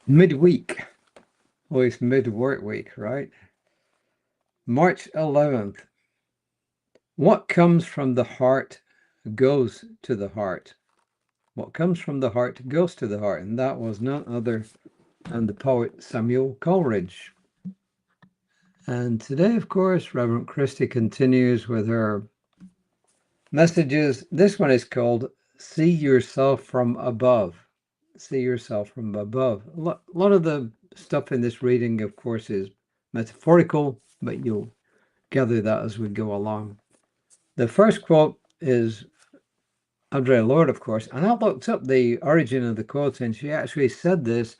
Midweek, well, it's mid-work week, right? March 11th. What comes from the heart goes to the heart. What comes from the heart goes to the heart. And that was none other than the poet Samuel Coleridge. And today, of course, Rev Christie continues with her messages. This one is called See Yourself from Above. See yourself from above. A lot of the stuff in this reading, of course, is metaphorical, but you'll gather that as we go along. The first quote is Audre Lorde, of course, and I looked up the origin of the quote, and she actually said this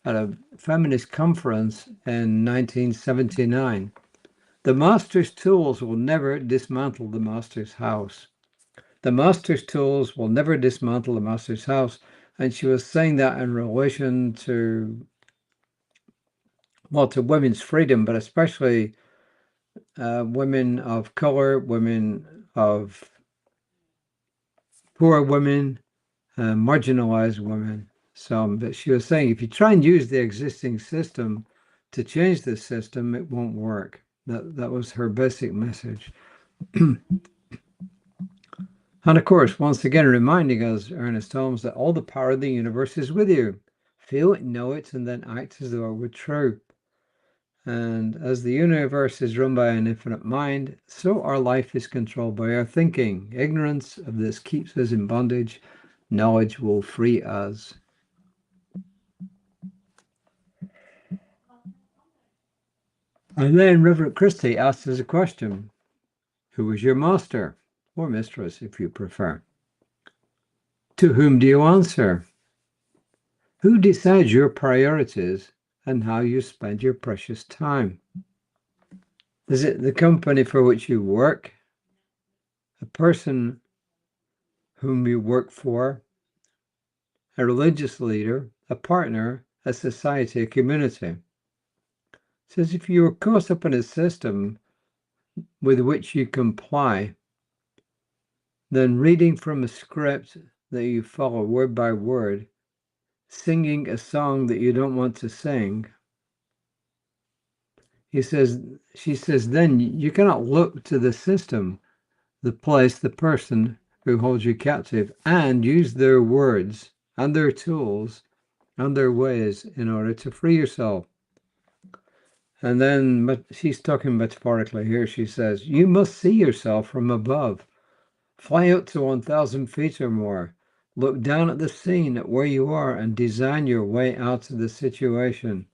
at a feminist conference in 1979. The master's tools will never dismantle the master's house. The master's tools will never dismantle the master's house. And she was saying that in relation to, well, to women's freedom, but especially women of color, women of poor women, marginalized women. So, but she was saying if you try and use the existing system to change the system, it won't work. That was her basic message. And of course, once again, reminding us, Ernest Holmes, that all the power of the universe is with you. Feel it, know it, and then act as though it were true. And as the universe is run by an infinite mind, so our life is controlled by our thinking. Ignorance of this keeps us in bondage. Knowledge will free us. And then Rev Christie asks us a question. Who is your master? Or mistress, if you prefer. To whom do you answer? Who decides your priorities and how you spend your precious time? Is it the company for which you work? A person whom you work for? A religious leader? A partner? A society? A community? It says if you are caught up in a system with which you comply, then reading from a script that you follow word by word, singing a song that you don't want to sing, she says, then you cannot look to the system, the place, the person who holds you captive, and use their words and their tools and their ways in order to free yourself. And then, but she's talking metaphorically here. She says, you must see yourself from above. Fly out to 1,000 feet or more. Look down at the scene, at where you are, and design your way out of the situation.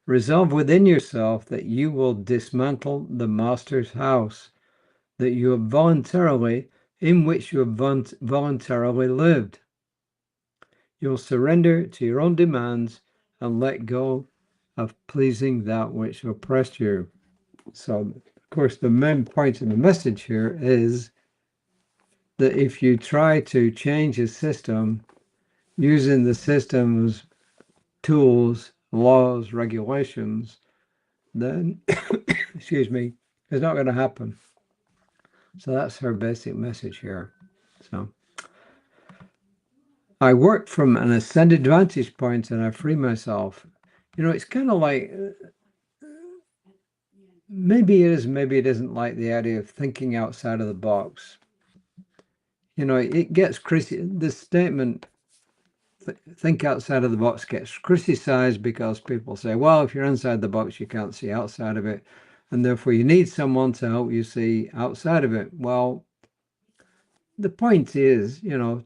Resolve within yourself that you will dismantle the master's house, that you have voluntarily, in which you have voluntarily lived. You'll surrender to your own demands and let go of pleasing that which oppressed you. So, of course, the main point of the message here is that if you try to change a system using the system's tools, laws, regulations, then, excuse me, it's not going to happen. So that's her basic message here. So I work from an ascended vantage point and I free myself. You know, it's kind of like, maybe it is, maybe it isn't, like the idea of thinking outside of the box. You know, it gets this statement, think outside of the box, gets criticized because people say, well, if you're inside the box, you can't see outside of it. And therefore you need someone to help you see outside of it. Well, the point is, you know,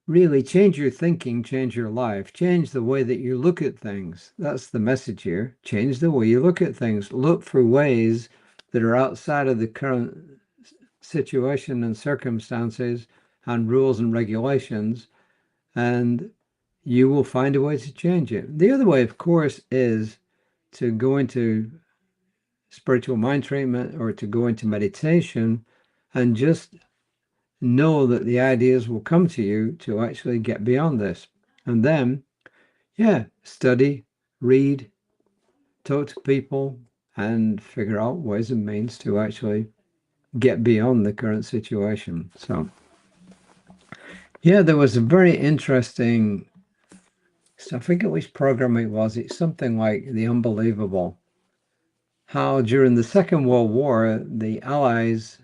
really change your thinking, change your life, change the way that you look at things. That's the message here. Change the way you look at things. Look for ways that are outside of the current situation and circumstances and rules and regulations, and you will find a way to change it. The other way, of course, is to go into spiritual mind treatment or to go into meditation and just know that the ideas will come to you to actually get beyond this. And then, yeah, study, read, talk to people, and figure out ways and means to actually get beyond the current situation. So, yeah, there was a very interesting I forget which program it was. It's something like The Unbelievable. How during the Second World War, the Allies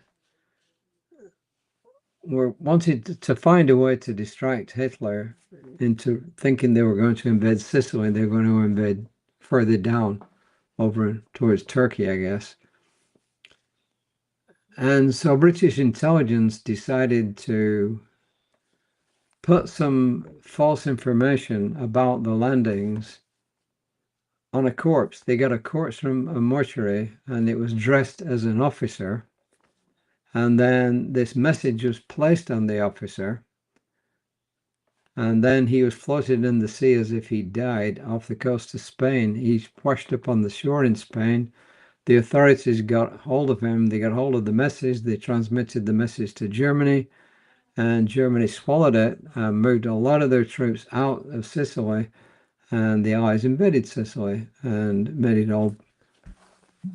wanted to find a way to distract Hitler into thinking they were going to invade Sicily. They were going to invade further down over towards Turkey, I guess. And so British intelligence decided to put some false information about the landings on a corpse. They got a corpse from a mortuary and it was dressed as an officer. And then this message was placed on the officer. And then he was floated in the sea as if he died off the coast of Spain. He washed up on the shore in Spain. The authorities got hold of him. They got hold of the message. They transmitted the message to Germany. And Germany swallowed it and moved a lot of their troops out of Sicily. And the Allies invaded Sicily and made it all,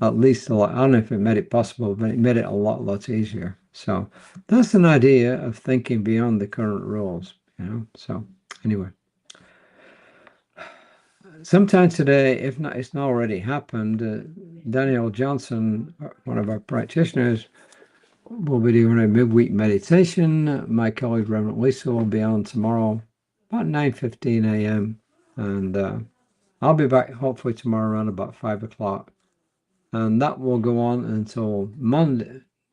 at least a lot, I don't know if it made it possible, but it made it a lot easier. So that's an idea of thinking beyond the current rules, you know. So anyway, sometime today, if not, it's not already happened, Daniel Johnson, one of our practitioners, will be doing a midweek meditation. My colleague Reverend Lisa will be on tomorrow about 9:15 a.m. and I'll be back hopefully tomorrow around about 5 o'clock. And that will go on until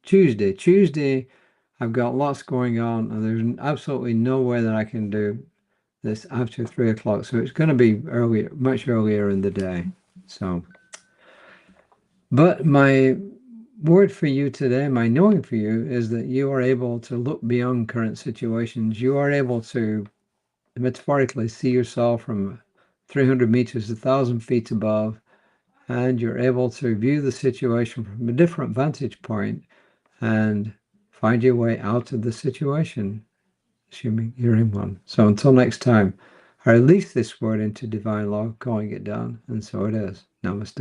Tuesday. Tuesday, I've got lots going on, and there's absolutely no way that I can do this after 3 o'clock. So it's going to be earlier, much earlier in the day. So, but my word for you today, my knowing for you, is that you are able to look beyond current situations. You are able to metaphorically see yourself from 300 meters, 1,000 feet above, and you're able to view the situation from a different vantage point and find your way out of the situation, assuming you're in one. So until next time, I release this word into divine law, calling it down, and so it is. Namaste.